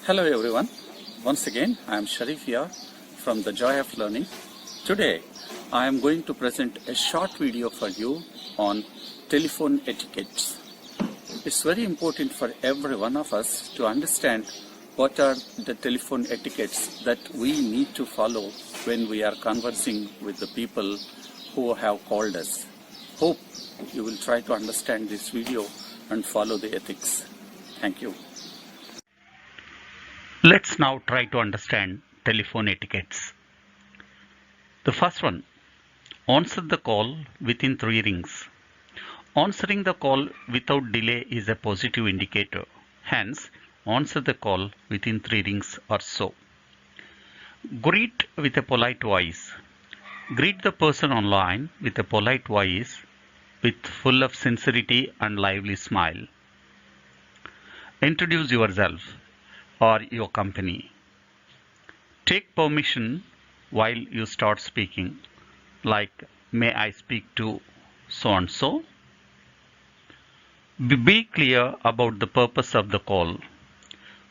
Hello everyone. Once again, I am Sharif here from the Joy of Learning. Today, I am going to present a short video for you on telephone etiquettes. It's very important for every one of us to understand what are the telephone etiquettes that we need to follow when we are conversing with the people who have called us. Hope you will try to understand this video and follow the ethics. Thank you. Let's now try to understand telephone etiquettes. The first one, answer the call within 3 rings. Answering the call without delay is a positive indicator. Hence, answer the call within 3 rings or so. Greet with a polite voice. Greet the person online with a polite voice with full of sincerity and lively smile. Introduce yourself or your company. Take permission while you start speaking, like, may I speak to so and so? Be clear about the purpose of the call.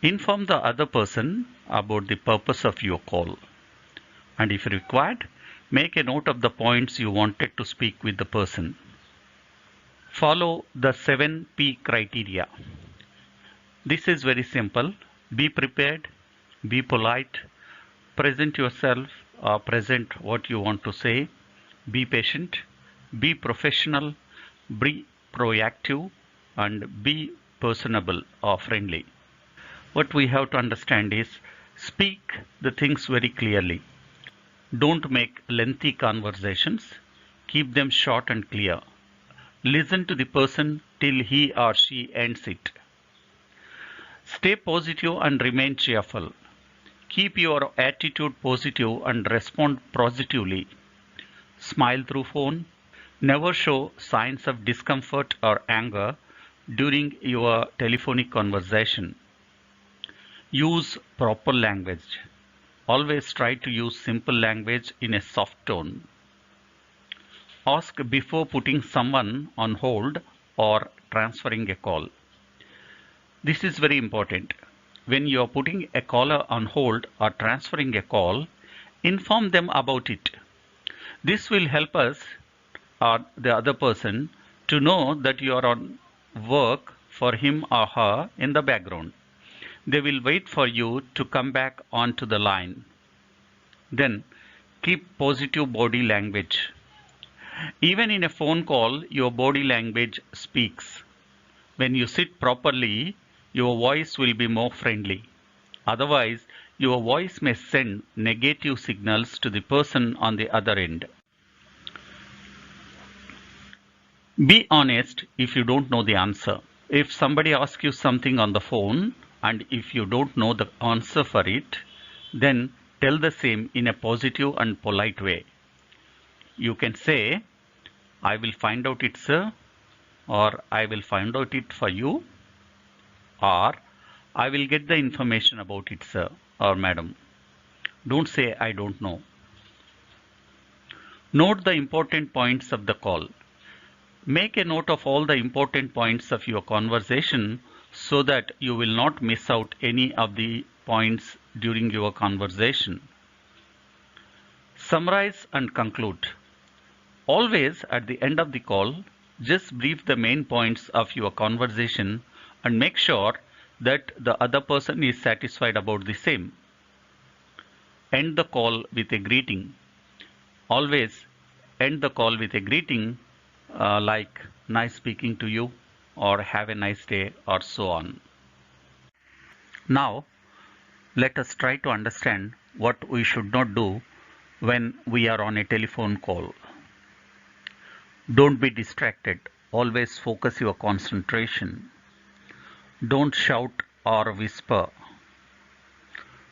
Inform the other person about the purpose of your call. And if required, make a note of the points you wanted to speak with the person. Follow the 7P criteria. This is very simple. Be prepared, be polite, present yourself or present what you want to say, be patient, be professional, be proactive, and be personable or friendly. What we have to understand is speak the things very clearly. Don't make lengthy conversations. Keep them short and clear. Listen to the person till he or she ends it. Stay positive and remain cheerful. Keep your attitude positive and respond positively. Smile through phone. Never show signs of discomfort or anger during your telephonic conversation. Use proper language. Always try to use simple language in a soft tone. Ask before putting someone on hold or transferring a call. This is very important. When you are putting a caller on hold or transferring a call, inform them about it. This will help us or the other person to know that you are on work for him or her in the background. They will wait for you to come back onto the line. Then keep positive body language. Even in a phone call, your body language speaks. When you sit properly, your voice will be more friendly. Otherwise, your voice may send negative signals to the person on the other end. Be honest if you don't know the answer. If somebody asks you something on the phone and if you don't know the answer for it, then tell the same in a positive and polite way. You can say, I will find out it, sir, or I will find out it for you, or I will get the information about it, sir or madam. Don't say I don't know. Note the important points of the call. Make a note of all the important points of your conversation so that you will not miss out any of the points during your conversation. Summarize and conclude. Always at the end of the call, just brief the main points of your conversation and make sure that the other person is satisfied about the same. End the call with a greeting. Always end the call with a greeting like nice speaking to you or have a nice day or so on. Now, let us try to understand what we should not do when we are on a telephone call. Don't be distracted. Always focus your concentration. Don't shout or whisper.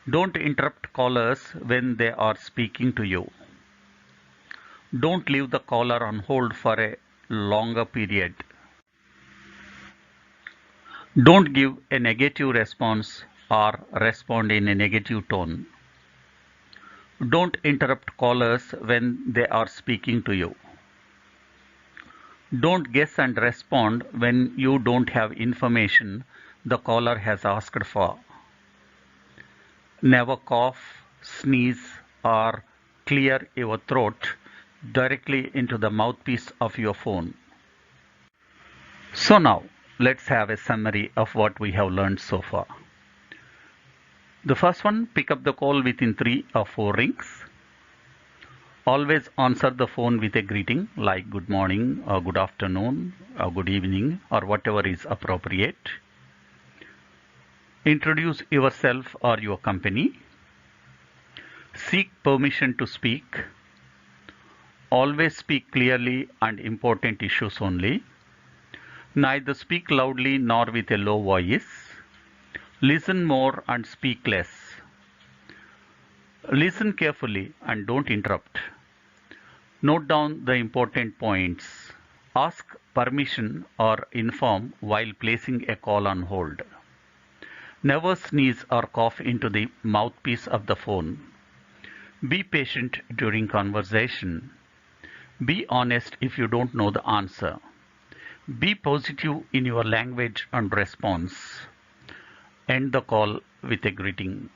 Don't interrupt callers when they are speaking to you. Don't leave the caller on hold for a longer period. Don't give a negative response or respond in a negative tone. Don't interrupt callers when they are speaking to you. Don't guess and respond when you don't have information the caller has asked for. Never cough, sneeze, or clear your throat directly into the mouthpiece of your phone. So now, let's have a summary of what we have learned so far. The first one, pick up the call within 3 or 4 rings. Always answer the phone with a greeting like good morning or good afternoon or good evening or whatever is appropriate. Introduce yourself or your company. Seek permission to speak. Always speak clearly and important issues only. Neither speak loudly nor with a low voice. Listen more and speak less. Listen carefully and don't interrupt. Note down the important points. Ask permission or inform while placing a call on hold. Never sneeze or cough into the mouthpiece of the phone. Be patient during conversation. Be honest if you don't know the answer. Be positive in your language and response. End the call with a greeting.